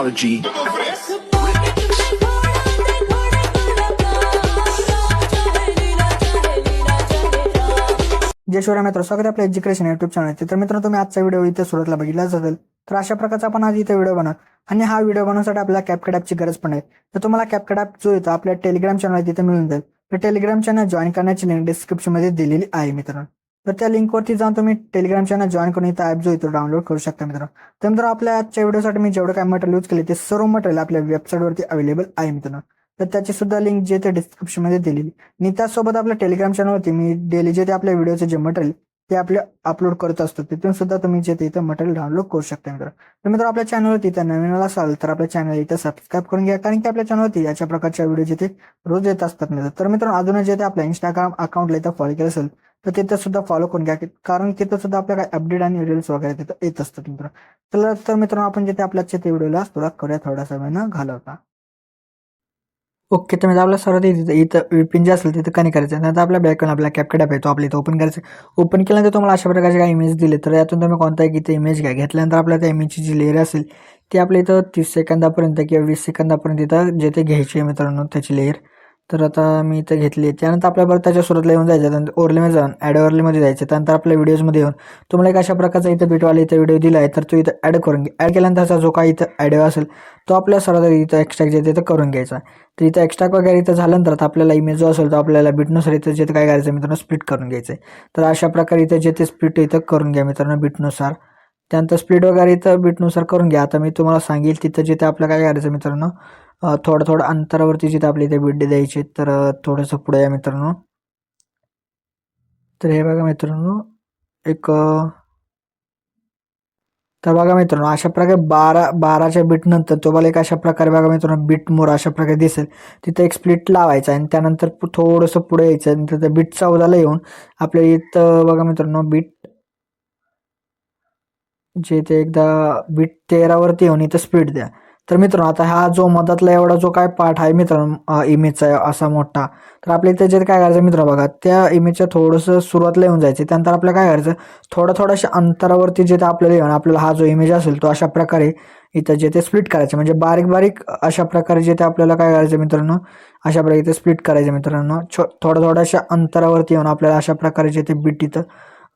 technology. जय शिवराय मित्र, स्वागत आहे आपल्या एज्युकेशन युट्यूब चॅनल. तर मित्रांनो, तुम्ही आजचा व्हिडिओ इथे सुरुवातीला बघितलाच असेल. तर अशा प्रकारचा आपण आज इथे व्हिडिओ बनवू आणि हा व्हिडिओ बनवण्यासाठी आपल्याला CapCut ॲपची गरज पण आहे. तर तुम्हाला CapCut ॲप जो येतो आपल्या टेलिग्राम चॅनल तिथे मिळून जाईल. तर टेलिग्राम चॅनल जॉईन करण्याची लिंक डिस्क्रिप्शनमध्ये दिलेली आहे मित्रांनो. तर त्या लिंकवरती जाऊन तुम्ही टेलिग्राम चॅनल जॉईन करून इथं ॲप जो येतो डाउनलोड करू शकता मित्रांनो. तर मित्रांनो, आपल्या आजच्या व्हिडिओसाठी मी जेवढं काय मटेरियल यूज केले ते सर्व मटेरियल आपल्या वेबसाईटवरती अवेलेबल आहे मित्रांनो. तर त्याची सुद्धा लिंक जे ते डिस्क्रिप्शनमध्ये दिलेली. आणि त्याचसोबत आपल्या टेलिग्राम चॅनलवरती मी डेली जे ते आपल्या व्हिडिओचे जे मटेरियल ते आपले अपलोड करत असतो, तिथून सुद्धा तुम्ही जे ते इथं मटेरियल डाउनलोड करू शकता मित्र. तर मित्र, आपल्या चॅनलवरती इथं नवीन असाल तर आपल्या चॅनल इथं सबस्क्राईब करून घ्या, कारण की आपल्या चॅनलवरती याच्या प्रकारच्या व्हिडिओ जिथे रोज येत असतात मित्र. तर मित्रांनो, अजून जे ते आपल्या इंस्टाग्राम अकाउंटला इथं फॉलो केलं असेल तर तिथं सुद्धा फॉलो करून घ्या, कारण तिथं सुद्धा आपल्या काही अपडेट आणि रील्स वगैरे तिथं येत असतात मित्र. तर मित्रांनो, आपण जिथे आपल्या ते व्हिडिओला सुरुवात करूया थोडासा वेळ न घालवता. ओके, तर म्हणजे आपल्या सर्वात इथं विपिन जे असेल तिथं कनेक्ट करायचं. नंतर आपल्या बॅकला आपला CapCut ॲप आहे तो आपल्या इथं ओपन करायचं. ओपन केल्यानंतर तुम्हाला अशा प्रकारचे काही इमेज दिले, तर यातून तुम्ही कोणता एक इथं इमेज घ्या. घेतल्यानंतर आपल्या त्या इमेजची जी लेअर असेल ती आपल्या इथं 30 सेकंदापर्यंत किंवा 20 सेकंदापर्यंत इथं जे ते घ्यायची आहे मित्रांनो त्याची लेअर. तर आता मी इथं घेतली आहे. त्यानंतर आपल्या परत त्याच्या सुरुवातीला येऊन जायचं, त्यानंतर ओरलीमध्ये जाऊन ॲड ओरलीमध्ये जायचं. त्यानंतर आपल्या व्हिडिओजमध्ये येऊन तुम्हाला एक अशा प्रकारचा इथं बिटवाला इथं व्हिडिओ दिला आहे, तर तो इथं ॲड करून घ्या. ॲड केल्यानंतर त्याचा जो काही इथं ॲडिओ असेल तो आपल्या सर्वात इथं एक्स्ट्रा जे तिथं करून घ्यायचा. तर इथं एक्स्ट्रा वगैरे इथं झाल्यानंतर आपल्याला इमेज जो असेल तो आपल्याला बिटनुसार इथं जे काय करायचं मित्रांनो स्प्लिट करून घ्यायचं आहे. तर अशा प्रकारे इथं जे ते स्प्लिट इथं करून घ्या मित्रांनो बिटनुसार. त्यानंतर स्प्लिट वगैरे इथं बिटनुसार करून घ्या. आता मी तुम्हाला सांगेल तिथं जिथे आपलं काय करायचं मित्रांनो, थोडं थोडं अंतरावरती जिथे आपल्या इथे बिट द्यायचे. तर थोडंसं पुढे या मित्रांनो. तर हे बघा मित्रांनो, एक तर बघा मित्रांनो, अशा प्रकारे 12च्या बीट नंतर तुम्हाला एक अशा प्रकारे बघा मित्रांनो बीट मोर अशा प्रकारे दिसेल. तिथं एक स्प्लिट लावायचा आणि त्यानंतर थोडंसं पुढे यायचं आणि तिथं बीट 14ला येऊन आपल्या इथं बघा मित्रांनो बीट जे ते एकदा बीट 13वरती येऊन इथं स्पीड द्या. तर मित्रांनो, आता हा जो मधातला एवढा जो काय पार्ट आहे मित्रांनो इमेजचा असा मोठा, तर आपल्या इथं जे काय करायचं मित्र बघा, त्या इमेजच्या थोडंसं सुरुवातीला येऊन जायचं. त्यानंतर आपल्याला काय करायचं, थोड्याशा अंतरावरती जे आपल्याला येऊन आपल्याला हा जो इमेज असेल तो अशा प्रकारे इथं जे ते स्प्लिट करायचं. म्हणजे बारीक बारीक अशा प्रकारे जे ते आपल्याला काय करायचं मित्रांनो, अशा प्रकारे इथे स्प्लिट करायचं मित्रांनो. थोड्याशा अंतरावरती येऊन आपल्याला अशा प्रकारे जे ते बीट इथं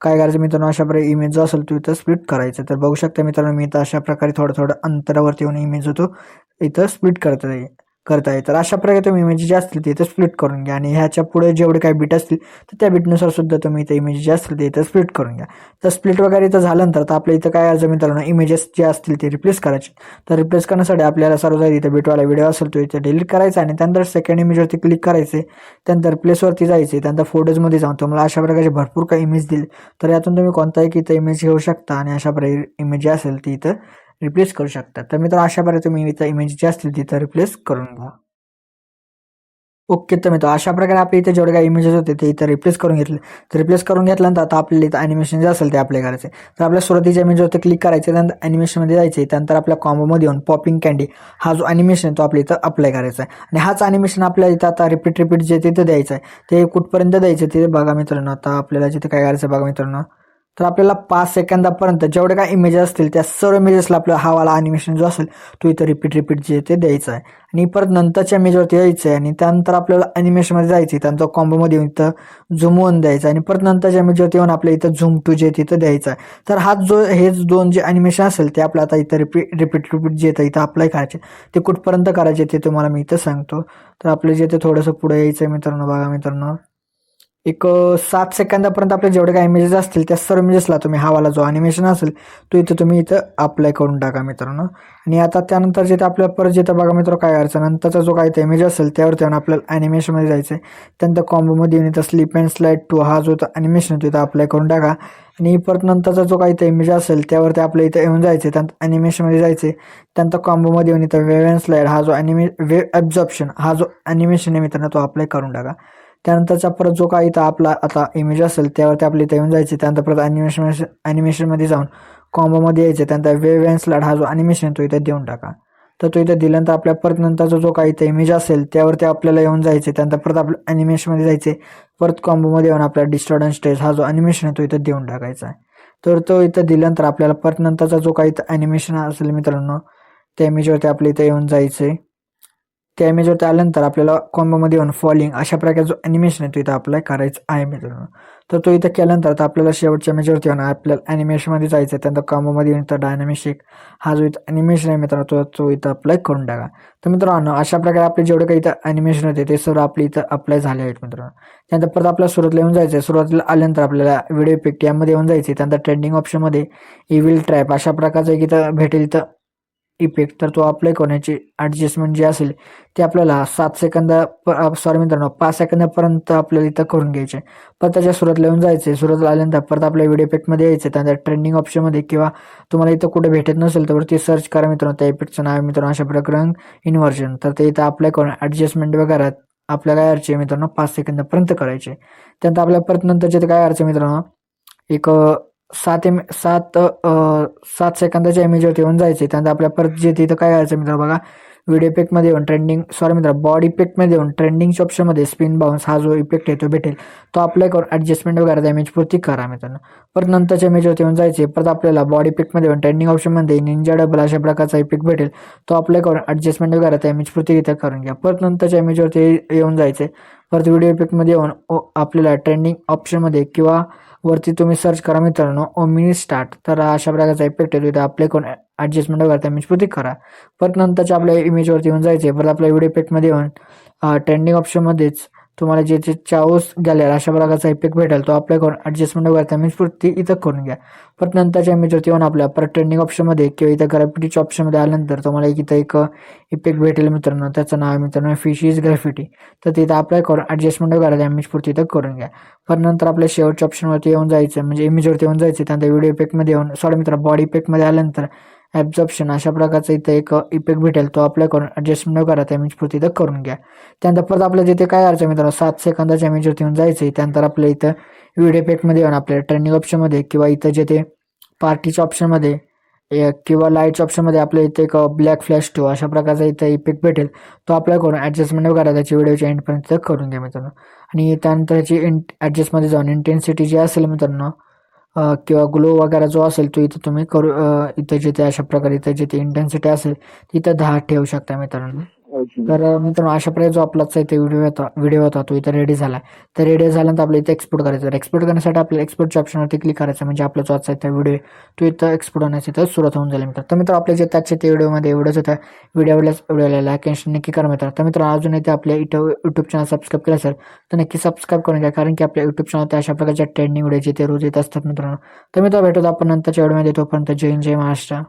काय करायचं मित्रांनो, अशा प्रकारे इमेज जो असेल तो इथं स्प्लिट करायचं. तर बघू शकता मित्रांनो, मी इथं अशा प्रकारे थोडं अंतरावरती येऊन इमेज होतो इथं स्प्लिट करता तर अशा प्रकारे तुम्ही इमेज जे असतील ते इथं स्प्लिट करून घ्या. आणि ह्याच्या पुढे जेवढे काही बीट असतील तर त्या बीटनुसार सुद्धा तुम्ही इथं इमेज जे असतील ते इथं स्प्लिट करून घ्या. तर स्प्लिट वगैरे इथं झाल्यानंतर तर आपल्या इथं काय करायचं मित्रांनो, इमेजेस जे असतील ते रिप्लेस करायचे. तर रिप्लेस करण्यासाठी आपल्याला सर्व इथं बीटवाला व्हिडिओ असेल तो इथं डिलीट करायचा आणि त्यानंतर सेकंड इमेजवरती क्लिक करायचे. त्यानंतर प्लेसवरती जायचे. त्यानंतर फोटोजमध्ये जाऊन तुम्हाला अशा प्रकारचे भरपूर काही इमेज दिले, तर यातून तुम्ही कोणताही इथं इमेज घेऊ शकता आणि अशा प्रकारे इमेज जे असेल ती इथं रिप्लेस करू शकता. तर मित्रांनो, अशा प्रकारे तुम्ही इथं इमेज जे असतील तिथं रिप्लेस करून घ्या. ओके, तर मित्र अशा प्रकारे आपल्या इथे जेवढे काही इमेजेस होते ते इथं रिप्लेस करून घेतले. तर रिप्लेस करून घेतल्यानंतर आता आपल्याला इथं ॲनिमेशन जे असेल ते अप्लाय करायचे. तर आपल्या सुरुवातीच्या इमेजवरती क्लिक करायचे, त्यानंतर ॲनिमेशनमध्ये जायचे. त्यानंतर आपल्या कॉम्बोमध्ये येऊन पॉपिंग कँडी हा जो ॲनिमेशन आहे तो आपल्या इथं अप्लाय करायचा आहे. आणि हाच ॲनिमेशन आपल्याला इथं आता रिपीट जे तिथं द्यायचं आहे ते कुठपर्यंत द्यायचं ते बघा मित्रांनो. आता आपल्याला जिथे काय करायचं बघा मित्रांनो, तर आपल्याला 5 सेकंदापर्यंत जेवढे काही इमेजेस असतील त्या सर्व इमेजेसला आपला हा वाला ॲनिमेशन जो असेल तो इथं रिपीट जे ते द्यायचं आहे. आणि परत नंतरच्या इमेजवरती यायचं आहे आणि त्यानंतर आपल्याला ॲनिमेशनमध्ये जायचं. त्यानंतर कॉम्बोमध्ये येऊन इथं झूम वन द्यायचं आणि परत नंतरच्या इमेजवरती येऊन आपल्या इथं झूम टू जे तिथं द्यायचं आहे. तर हा जो हे दोन जे ॲनिमेशन असेल ते आपलं आता इथं रिपीट जे येतं इथं अप्लाय करायचे. ते कुठपर्यंत करायचे ते तुम्हाला मी इथं सांगतो. तर आपलं जे ते थोडंसं पुढे यायचं आहे मित्रांनो. बघा मित्रांनो, एक 7 सेकंदापर्यंत आपले जेवढे काही इमेजेस असतील त्या सर्व इमेजेसला तुम्ही हा वाला जो ॲनिमेशन असेल तो इथं तुम्ही इथं अप्लाय करून टाका मित्रांनो. आणि आता त्यानंतर जे आपल्याला परत जे बघा मित्रांनो काय करायचं, नंतरचा जो काही इमेज असेल त्यावरती आपल्याला ॲनिमेशनमध्ये जायचं आहे. त्यानंतर कॉम्बोमध्ये येऊन इथं स्लिप अँड स्लाईड टू हा जो ॲनिमेशन तो इथं अप्लाय करून टाका. आणि परत नंतरचा जो काही इमेज असेल त्यावरती आपल्या इथं येऊन जायचे. त्यानंतर ॲनिमेशनमध्ये जायचे. त्यानंतर कॉम्बोमध्ये येऊन इथं वेव्ह अँड स्लाईड हा जो वेव्ह ॲब्झॉर्प्शन हा जो ॲनिमेशन आहे मित्रांनो तो अप्लाय करून टाका. त्यानंतरचा परत जो काही इथं आपला आता इमेज असेल त्यावरती आपल्या इथं येऊन जायचे. त्यानंतर परत ॲनिमेशनमध्ये जाऊन कॉम्बोमध्ये यायचे. त्यानंतर वेव्ह अँड स्लाईड हा जो ॲनिमेशन तो इथं देऊन टाका. तर तो इथं दिल्यानंतर आपल्या परत नंतरचा जो काही इथं इमेज असेल त्यावरती आपल्याला येऊन जायचे. त्यानंतर परत आपलं ॲनिमेशनमध्ये जायचे. परत कॉम्बोमध्ये येऊन आपला डिस्टॉर्ट स्टेज हा जो ॲनिमेशन आहे तो इथं देऊन टाकायचा आहे. तर तो इथं दिल्यानंतर आपल्याला परत नंतरचा जो काही इथं ॲनिमेशन असेल मित्रांनो त्या इमेजवरती आपल्या इथं येऊन जायचं आहे. त्या इमेजवरती आल्यानंतर आपल्याला कॉम्बोमध्ये येऊन फॉलिंग अशा प्रकारचं ॲनिमेशन आहे तो इथं अप्लाय करायचं आहे मित्रांनो. तर तो इथं केल्यानंतर आता आपल्याला शेवटच्या इमेजवरती येऊन आपल्याला ॲनिमेशनमध्ये जायचं आहे. त्यानंतर कॉम्बोमध्ये येऊन इथं डायनामिक हा जो इथं ॲनिमेशन आहे मित्रांनो तो इथं अप्लाय करून टाका. तर मित्रांनो अशा प्रकारे आपले जेवढे काही इथं ॲनिमेशन होते ते सर्व आपले इथं अप्लाय झाले आहेत मित्रांनो. त्यानंतर परत आपल्याला सुरुवातीला येऊन जायचं आहे. सुरुवातीला आल्यानंतर आपल्याला व्हिडिओ इफेक्ट यामध्ये येऊन जायचे. त्यानंतर ट्रेंडिंग ऑप्शनमध्ये इव्हिल ट्रॅप अशा प्रकारचं एक इथं भेटेल इथं इफेक्ट. तर तो अप्लाय करण्याची ॲडजस्टमेंट जी असेल ती आपल्याला 7 सेकंद सॉरी मित्रांनो 5 सेकंदापर्यंत आपल्याला इथं करून घ्यायचे. परत त्याच्या सुरुवातीला येऊन जायचे. सुरुवातीला आल्यानंतर परत आपल्या व्हिडिओ इफेक्टमध्ये यायचे. त्यानंतर ट्रेंडिंग ऑप्शनमध्ये किंवा तुम्हाला इथं कुठे भेटत नसेल तर वरती सर्च करा मित्रांनो. त्या इफेक्टचं नाव मित्रांनो अशा प्रकारे इन्व्हर्जन. तर ते इथं अप्लाय करून ॲडजस्टमेंट वगैरे आपल्याला काय करायचे मित्रांनो 5 सेकंदापर्यंत करायचे. त्यानंतर आपल्या परत नंतरचे काय करायचं मित्रांनो एक 7 सेकंदाच्या इमेजवरती येऊन जायचे. त्यानंतर आपल्या परत जे तिथं काय करायचं मित्रांनो बघा व्हिडिओ इफेक्टमध्ये येऊन ट्रेंडिंग सॉरी मित्रांनो बॉडी इफेक्टमध्ये येऊन ट्रेंडिंगच्या ऑप्शनमध्ये स्पिन बाउन्स हा जो इफेक्ट आहे तो भेटेल. तो अप्लाय करून ॲडजस्टमेंट वगैरे इमेज पुरती करा मित्रांनो. परत नंतरच्या इमेजवरती येऊन जायचे. परत आपल्याला बॉडी इफेक्टमध्ये येऊन ट्रेंडिंग ऑप्शनमध्ये निंजा डबल अशा प्रकारचा इफेक्ट भेटेल. तो अप्लाय करून ॲडजस्टमेंट वगैरे त्या इमेज पुरती इथं करून घ्या. परत नंतरच्या इमेजवरती येऊन जायचे. परत व्हिडिओ इफेक्टमध्ये येऊन आपल्याला ट्रेंडिंग ऑप्शनमध्ये किंवा वरती तुम्ही सर्च करा मित्रांनो मिनी स्टार्ट. तर अशा प्रकारचा इफेक्ट येतो इथं अप्लाय करून ॲडजस्टमेंट वगैरे इमेज पुरती करा. परत नंतरच्या आपल्या इमेजवरती येऊन जायचे. परत आपल्या व्हिडिओ इफेक्टमध्ये येऊन ट्रेंडिंग ऑप्शनमध्येच तुम्हाला जे चाऊस गॅलर अशा प्रकारचा इफेक्ट भेटेल तो अप्लाय करून ॲडजस्टमेंट वगैरे इमेज पुरती इथं करून घ्या. परत नंतरच्या इमेजवरती येऊन आपल्या परत ट्रेंडिंग ऑप्शनमध्ये किंवा इथं ग्रॅफिटीच्या ऑप्शनमध्ये आल्यानंतर तुम्हाला इथं एक इफेक्ट भेटेल मित्रांनो. त्याचं नाव मित्रांनो फिश इज ग्रॅफिटी. तर तिथं अप्लाय करून ॲडजस्टमेंट वगैरे इमेज पुरती इथं करून घ्या. पण नंतर आपल्या शेवटच्या ऑप्शनवरती येऊन जायचं म्हणजे इमेजवरती येऊन जायचं. त्यानंतर व्हिडिओ इफेक्टमध्ये येऊन सॉरी मित्र बॉडी इफेक्टमध्ये आल्यानंतर ॲब्झॉर्प्शन अशा प्रकारचा इथं एक इफेक्ट भेटेल. तो अप्लाय करून ॲडजस्टमेंट करा त्या इमेज पुरती इथं करून घ्या. त्यानंतर परत आपल्या जिथे काय करायचं मित्रांनो 7 सेकंदाच्या इमेजवरती येऊन जायचं. त्यानंतर आपल्या इथं व्हिडिओ इफेक्टमध्ये येऊन आपल्या ट्रेंडिंग ऑप्शनमध्ये किंवा इथं जिथे पार्टीच्या ऑप्शनमध्ये किंवा लाईटच्या ऑप्शनमध्ये आपल्या इथे एक ब्लॅक फ्लॅश टू अशा प्रकारचा इथं इफेक्ट भेटेल. तो अप्लाय करून ॲडजस्टमेंट वगैरे त्याची व्हिडिओच्या एंडपर्यंत करून घ्या मित्रांनो. आणि त्यानंतर याची ॲडजस्टमध्ये जाऊन इंटेन्सिटी जी असेल मित्रांनो किंवा ग्लो वगैरे जो असेल तो इथं तुम्ही करू इथं जिथे अशा प्रकारे इथं जिथे इंटेन्सिटी असेल तिथं 10 ठेवू शकता मित्रांनो. तर मित्रांनो अशा प्रकारे जो आपलाचा इथे व्हिडिओ होता तो इथं रेडी झाला. तर रेडी झाल्यानंतर आपल्याला इथे एक्सपोर्ट करायचं. एक्सपोर्ट करण्यासाठी आपल्याला एक्सपोर्टच्या ऑप्शनवरती क्लिक करायचं म्हणजे आपला जो आजचा इथं व्हिडिओ तो इथं एक्सपोर्ट होण्याची इथं सुरुवात होऊन जाईल मित्र. तर मित्र आपल्या जे त्याचे ते व्हिडिओमध्ये एवढंच होतं. व्हिडिओला लाईक आणि नक्की करा मित्र. तर मित्र अजून इथे आपल्या युट्यूब चॅनल सबस्क्राईब केलं असेल तर नक्की सबस्क्राईब करून घ्या कारण की आपल्या युट्यूब चॅनल अशा प्रकारच्या ट्रेंडिंग व्हिडिओ ते रोज येत असतात मित्रांनो. तर मित्र भेटतो आपण नंतरच्या व्हिडिओमध्ये. तोपर्यंत जय हिंद जय महाराष्ट्र.